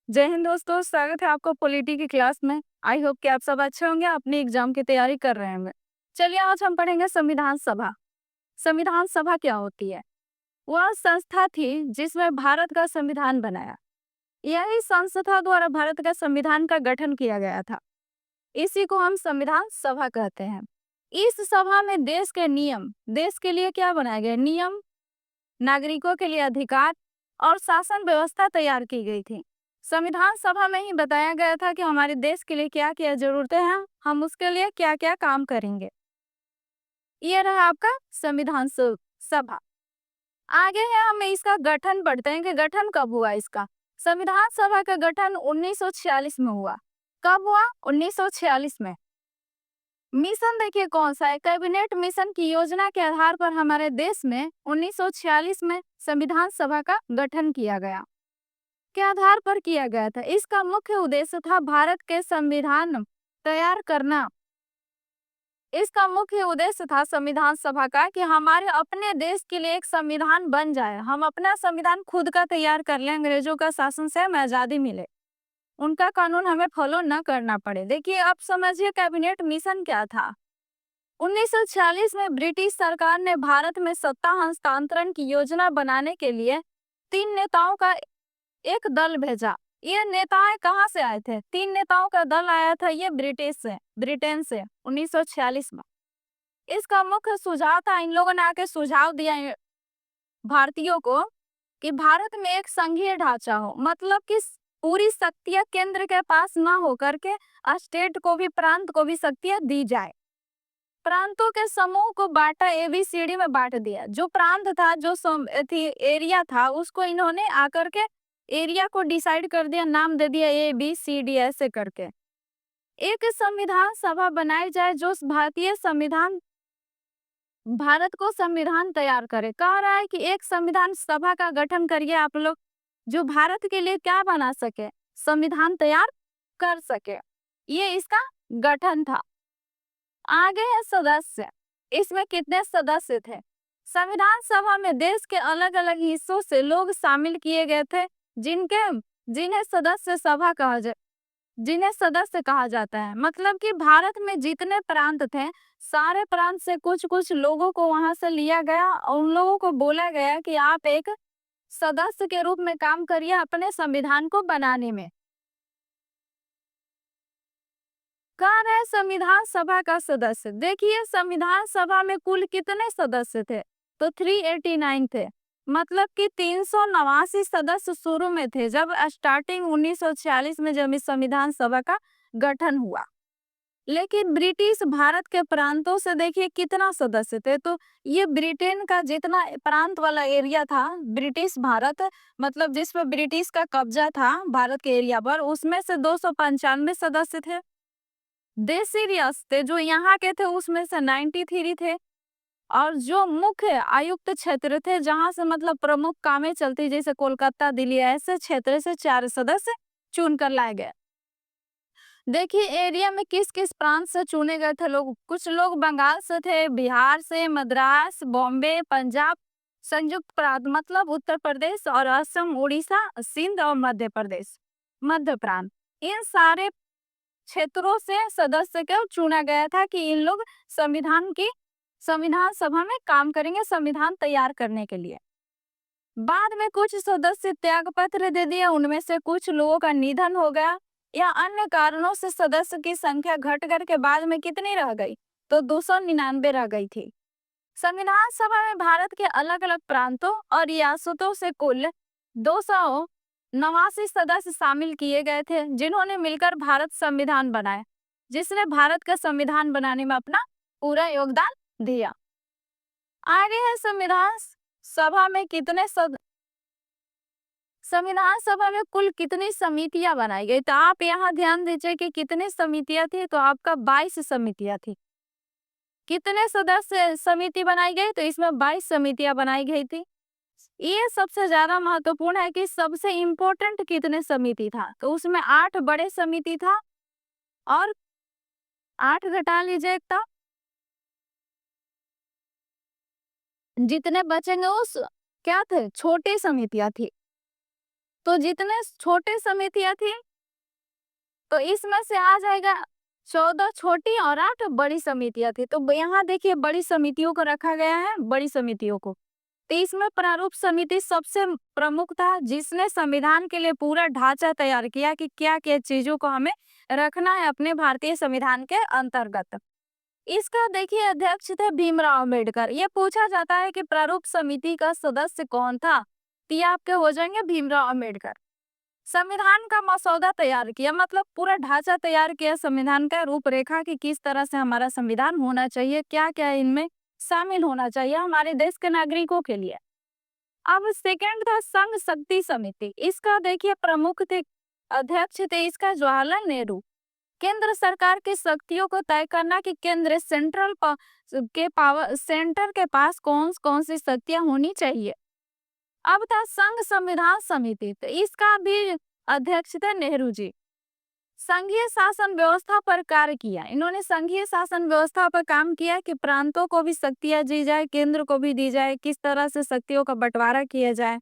जय हिंद दोस्तों, स्वागत है आपका पॉलिटी की क्लास में। आई होप कि आप सब अच्छे होंगे, अपनी एग्जाम की तैयारी कर रहे होंगे। चलिए आज हम पढ़ेंगे संविधान सभा। संविधान सभा क्या होती है? वह संस्था थी जिसमें भारत का संविधान बनाया। यही संस्था द्वारा भारत का संविधान का गठन किया गया था। इसी को हम संविधान सभा कहते हैं। इस सभा में देश के नियम, देश के लिए क्या बनाए गए नियम, नागरिकों के लिए अधिकार और शासन व्यवस्था तैयार की गई थी। संविधान सभा में ही बताया गया था कि हमारे देश के लिए क्या क्या जरूरतें हैं, हम उसके लिए क्या क्या काम करेंगे। ये रहा आपका संविधान सभा। आगे है हम इसका गठन पढ़ते हैं कि गठन कब हुआ इसका। संविधान सभा का गठन 1946 में हुआ। कब हुआ? 1946 में। मिशन देखिए कौन सा है, कैबिनेट मिशन की योजना के आधार पर हमारे देश में 1946 में संविधान सभा का गठन किया गया। के आधार पर किया गया था। इसका मुख्य उद्देश्य था भारत के संविधान तैयार करना। इसका मुख्य उद्देश्य था संविधान सभा का कि हमारे अपने देश के लिए एक संविधान बन जाए, हम अपना संविधान खुद का तैयार कर लें, अंग्रेजों का शासन से हमें आजादी मिले, उनका कानून हमें फॉलो न करना पड़े। देखिए अब समझिए कैबिनेट मिशन क्या था। 1946 में ब्रिटिश सरकार ने भारत में सत्ता हस्तांतरण की योजना बनाने के लिए 3 नेताओं का एक दल भेजा। ये नेताएं कहाँ से आए थे? 3 नेताओं का दल आया था ये ब्रिटेन से 1946 में। इसका मुख्य सुझाव था, इन लोगों ने आके सुझाव दिया भारतीयों को कि भारत में एक संघीय ढांचा हो, मतलब कि पूरी शक्तियां केंद्र के पास ना हो करके स्टेट को भी, प्रांत को भी शक्तियां दी जाए। प्रांतों के समूह को बांटा, एबीसीडी में बांट दिया। जो प्रांत था, जो एरिया था, उसको इन्होंने आकर के एरिया को डिसाइड कर दिया, नाम दे दिया ABCD ऐसे करके। एक संविधान सभा बनाई जाए जो भारतीय संविधान, भारत को संविधान तैयार करे। कह रहा है कि एक संविधान सभा का गठन करिए आप लोग, जो भारत के लिए क्या बना सके, संविधान तैयार कर सके। ये इसका गठन था। आगे है सदस्य। इसमें कितने सदस्य थे? संविधान सभा में देश के अलग अलग हिस्सों से लोग शामिल किए गए थे, जिन्हें सदस्य कहा जाता है। मतलब कि भारत में जितने प्रांत थे, सारे प्रांत से कुछ कुछ लोगों को वहां से लिया गया और उन लोगों को बोला गया कि आप एक सदस्य के रूप में काम करिए अपने संविधान को बनाने में। कौन है संविधान सभा का सदस्य? देखिए संविधान सभा में कुल कितने सदस्य थे? तो 389 थे। मतलब कि 389 सदस्य शुरू में थे, जब स्टार्टिंग 1946 में जब इस संविधान सभा का गठन हुआ। लेकिन ब्रिटिश भारत के प्रांतों से देखिए कितना सदस्य थे। तो ये ब्रिटेन का जितना प्रांत वाला एरिया था, ब्रिटिश भारत, मतलब जिस पर ब्रिटिश का कब्जा था भारत के एरिया पर, उसमें से 295 सदस्य थे। देशी रियासतें जो यहाँ के थे उसमें से 93 थे। और जो मुख्य आयुक्त क्षेत्र थे, जहां से मतलब प्रमुख कामें चलती, जैसे कोलकाता, दिल्ली, ऐसे क्षेत्र से 4 सदस्य चुन कर लाए गए। देखिए एरिया में किस किस प्रांत से चुने गए थे लोग। कुछ लोग बंगाल से थे, बिहार से, मद्रास, बॉम्बे, पंजाब, संयुक्त प्रांत मतलब उत्तर प्रदेश और असम, उड़ीसा, सिंध और मध्य प्रदेश, मध्य प्रांत, इन सारे क्षेत्रों से सदस्य को चुना गया था कि इन लोग संविधान सभा में काम करेंगे संविधान तैयार करने के लिए। बाद में कुछ सदस्य त्याग पत्र दे दिए, उनमें से कुछ लोगों का निधन हो गया या अन्य कारणों से सदस्य की संख्या घट करके बाद में कितनी रह गई? तो 299 रह गई थी। संविधान सभा में भारत के अलग अलग प्रांतों और रियासतों से कुल 289 सदस्य शामिल किए गए थे, जिन्होंने मिलकर भारत संविधान बनाया, जिसने भारत का संविधान बनाने में अपना पूरा योगदान दिया। आगे है सभा में कितने संविधान सभा में कुल कितनी समितियां बनाई गई? तो आप यहाँ ध्यान दीजिए कि कितनी समितियां थी। तो आपका 22 समितियां थी। कितने सदस्य समिति बनाई गई? तो इसमें 22 समितियां बनाई गई थी। ये सबसे ज्यादा महत्वपूर्ण है कि सबसे इम्पोर्टेंट कितने समिति था? तो उसमें 8 बड़े समिति था और 8 घटा लीजिए एक, तो जितने बचेंगे उस क्या थे? छोटी समितियां थी। तो जितने छोटे समितियां थी तो इसमें से आ जाएगा 14 छोटी और 8 बड़ी समितियां थी। तो यहाँ देखिए बड़ी समितियों को रखा गया है, बड़ी समितियों को। तो इसमें प्रारूप समिति सबसे प्रमुख था, जिसने संविधान के लिए पूरा ढांचा तैयार किया कि क्या क्या चीजों को हमें रखना है अपने भारतीय संविधान के अंतर्गत। इसका देखिए अध्यक्ष थे भीमराव अम्बेडकर। ये पूछा जाता है कि प्रारूप समिति का सदस्य कौन था, तो ये आपके हो जाएंगे भीमराव अम्बेडकर। संविधान का मसौदा तैयार किया, मतलब पूरा ढांचा तैयार किया संविधान का, रूपरेखा कि किस तरह से हमारा संविधान होना चाहिए, क्या क्या इनमें शामिल होना चाहिए हमारे देश के नागरिकों के लिए। अब सेकंड था संघ शक्ति समिति। इसका देखिए प्रमुख थे, अध्यक्ष थे इसका जवाहरलाल नेहरू। केंद्र सरकार की शक्तियों को तय करना कि केंद्र सेंटर के पास कौन कौन सी शक्तियां होनी चाहिए। अब था संघ संविधान समिति, तो इसका भी अध्यक्ष थे नेहरू जी। संघीय शासन व्यवस्था पर कार्य किया, इन्होंने संघीय शासन व्यवस्था पर काम किया कि प्रांतों को भी शक्तियां दी जाए, केंद्र को भी दी जाए, किस तरह से शक्तियों का बंटवारा किया जाए।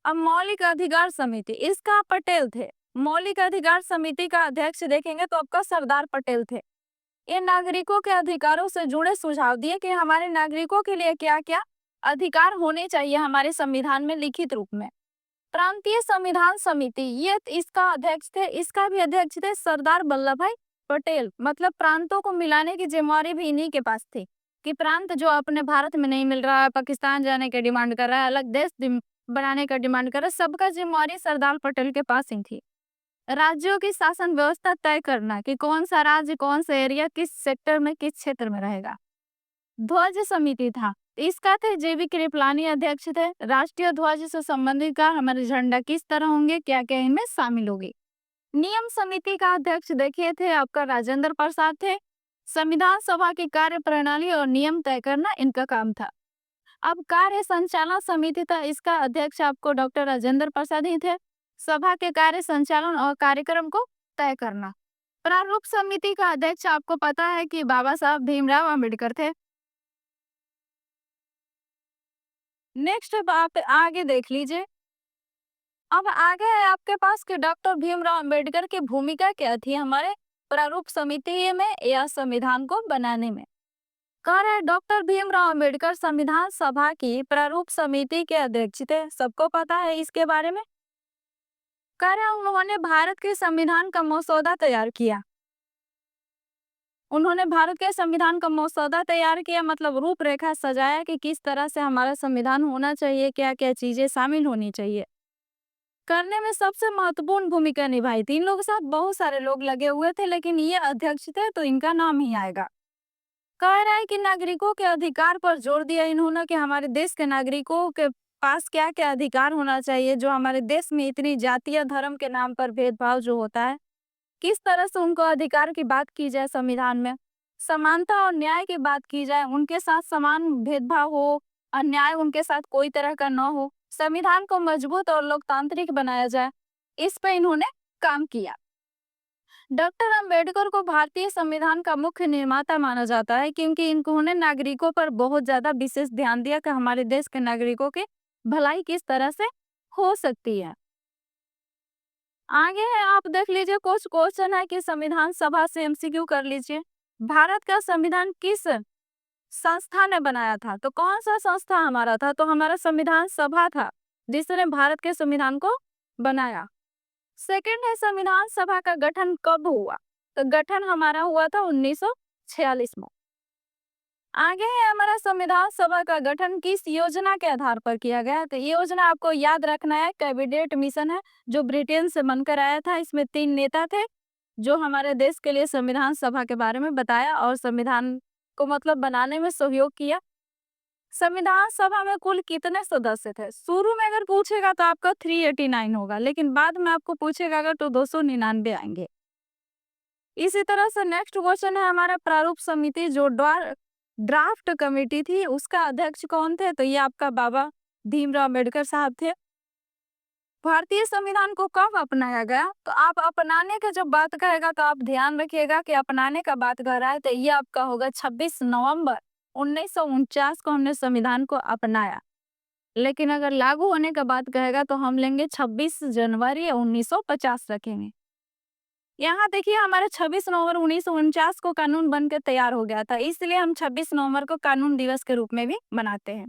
अब मौलिक अधिकार समिति, इसका पटेल थे। मौलिक अधिकार समिति का अध्यक्ष देखेंगे तो आपका सरदार पटेल थे। ये नागरिकों के अधिकारों से जुड़े सुझाव दिए कि हमारे नागरिकों के लिए क्या क्या अधिकार होने चाहिए हमारे संविधान में लिखित रूप में। प्रांतीय संविधान समिति, ये इसका अध्यक्ष थे, इसका भी अध्यक्ष थे सरदार वल्लभ भाई पटेल। मतलब प्रांतों को मिलाने की जिम्मेवारी भी इन्हीं के पास थी कि प्रांत जो अपने भारत में नहीं मिल रहा है, पाकिस्तान जाने की डिमांड कर रहा है, अलग देश बनाने का डिमांड कर रहा है, सबका जिम्मेवारी सरदार पटेल के पास ही थी। राज्यों की शासन व्यवस्था तय करना कि कौन सा राज्य, कौन सा एरिया, किस सेक्टर में, किस क्षेत्र में रहेगा। ध्वज समिति था, इसका थे जेबी कृपलानी अध्यक्ष थे। राष्ट्रीय ध्वज से संबंधित का हमारे झंडा किस तरह होंगे, क्या क्या इनमें शामिल होगी। नियम समिति का अध्यक्ष देखिए थे आपका राजेंद्र प्रसाद थे। संविधान सभा की कार्य प्रणाली और नियम तय करना इनका काम था। अब कार्य संचालन समिति था, इसका अध्यक्ष आपको डॉक्टर राजेंद्र प्रसाद ही थे। सभा के कार्य संचालन और कार्यक्रम को तय करना। प्रारूप समिति का अध्यक्ष आपको पता है कि बाबा साहब भीमराव अम्बेडकर थे। नेक्स्ट अब आप आगे देख लीजिए। अब आगे है आपके पास कि डॉक्टर भीमराव अम्बेडकर की भूमिका क्या थी हमारे प्रारूप समिति में या संविधान को बनाने में। कह रहे डॉक्टर भीमराव अम्बेडकर संविधान सभा की प्रारूप समिति के अध्यक्ष थे, सबको पता है इसके बारे में। कह रहे उन्होंने भारत के संविधान का मसौदा तैयार किया। उन्होंने भारत के संविधान का मसौदा तैयार किया, मतलब रूपरेखा सजाया कि किस तरह से हमारा संविधान होना चाहिए, क्या क्या चीजें शामिल होनी चाहिए। करने में सबसे महत्वपूर्ण भूमिका निभाई थी। इन लोगों के साथ बहुत सारे लोग लगे हुए थे, लेकिन ये अध्यक्ष थे तो इनका नाम ही आएगा। कह रहा है कि नागरिकों के अधिकार पर जोर दिया इन्होंने कि हमारे देश के नागरिकों के पास क्या क्या अधिकार होना चाहिए। जो हमारे देश में इतनी जातीय धर्म के नाम पर भेदभाव जो होता है, किस तरह से उनको अधिकार की बात की जाए, संविधान में समानता और न्याय की बात की जाए, उनके साथ समान भेदभाव हो, अन्याय उनके साथ कोई तरह का न हो, संविधान को मजबूत और लोकतांत्रिक बनाया जाए, इस पे इन्होंने काम किया। डॉक्टर अंबेडकर को भारतीय संविधान का मुख्य निर्माता माना जाता है क्योंकि इन्होंने नागरिकों पर बहुत ज्यादा विशेष ध्यान दिया कि हमारे देश के नागरिकों की भलाई किस तरह से हो सकती है। आगे है आप देख लीजिए, कुछ क्वेश्चन है कि संविधान सभा से एमसीक्यू कर लीजिए। भारत का संविधान किस संस्था ने बनाया था, तो कौन सा संस्था हमारा था, तो हमारा संविधान सभा था जिसने भारत के संविधान को बनाया। सेकंड है संविधान सभा का गठन कब हुआ, तो गठन हमारा हुआ था 1946 में। आगे है हमारा संविधान सभा का गठन किस योजना के आधार पर किया गया, तो ये योजना आपको याद रखना है, कैबिनेट मिशन है जो ब्रिटेन से बनकर आया था। इसमें 3 नेता थे जो हमारे देश के लिए संविधान सभा के बारे में बताया और संविधान को मतलब बनाने में सहयोग किया। संविधान सभा में कुल कितने सदस्य थे, शुरू में अगर पूछेगा तो आपका 389 होगा, लेकिन बाद में आपको पूछेगा अगर तो 299 आएंगे। इसी तरह से नेक्स्ट क्वेश्चन है हमारा प्रारूप समिति जो ड्राफ्ट कमेटी थी उसका अध्यक्ष कौन थे, तो ये आपका बाबा भीमराव अम्बेडकर साहब थे। भारतीय संविधान को कब अपनाया गया, तो आप अपनाने का जब बात करेगा तो आप ध्यान रखिएगा कि अपनाने का बात कर रहा है तो ये आपका होगा 26 नवंबर 1949 को हमने संविधान को अपनाया। लेकिन अगर लागू होने का बात कहेगा तो हम लेंगे 26 जनवरी 1950 रखेंगे। यहाँ देखिए हमारा 26 नवंबर 1949 को कानून बनकर तैयार हो गया था, इसलिए हम 26 नवंबर को कानून दिवस के रूप में भी मनाते हैं।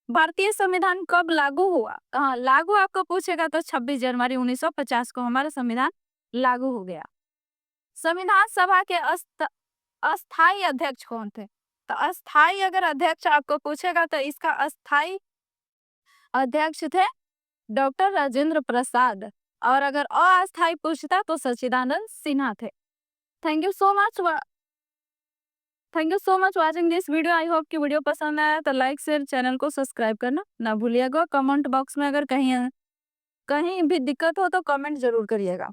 भारतीय संविधान कब लागू हुआ? लागू आपको पूछेगा तो 26 जनवरी 1950 को हमारा संविधान लागू हो गया। संविधान सभा के अस्थाई अध्यक्ष कौन थे? तो अस्थाई अगर अध्यक्ष आपको पूछेगा तो इसका अस्थाई अध्यक्ष थे डॉक्टर राजेंद्र प्रसाद, और अगर अस्थाई पूछता तो सच्चिदानंद सिन्हा थे। Thank you so much watching this video. I hope कि वीडियो पसंद आया तो लाइक शेयर चैनल को सब्सक्राइब करना ना भूलिएगा। कमेंट बॉक्स में अगर कहीं भी दिक्कत हो तो कमेंट जरूर करिएगा।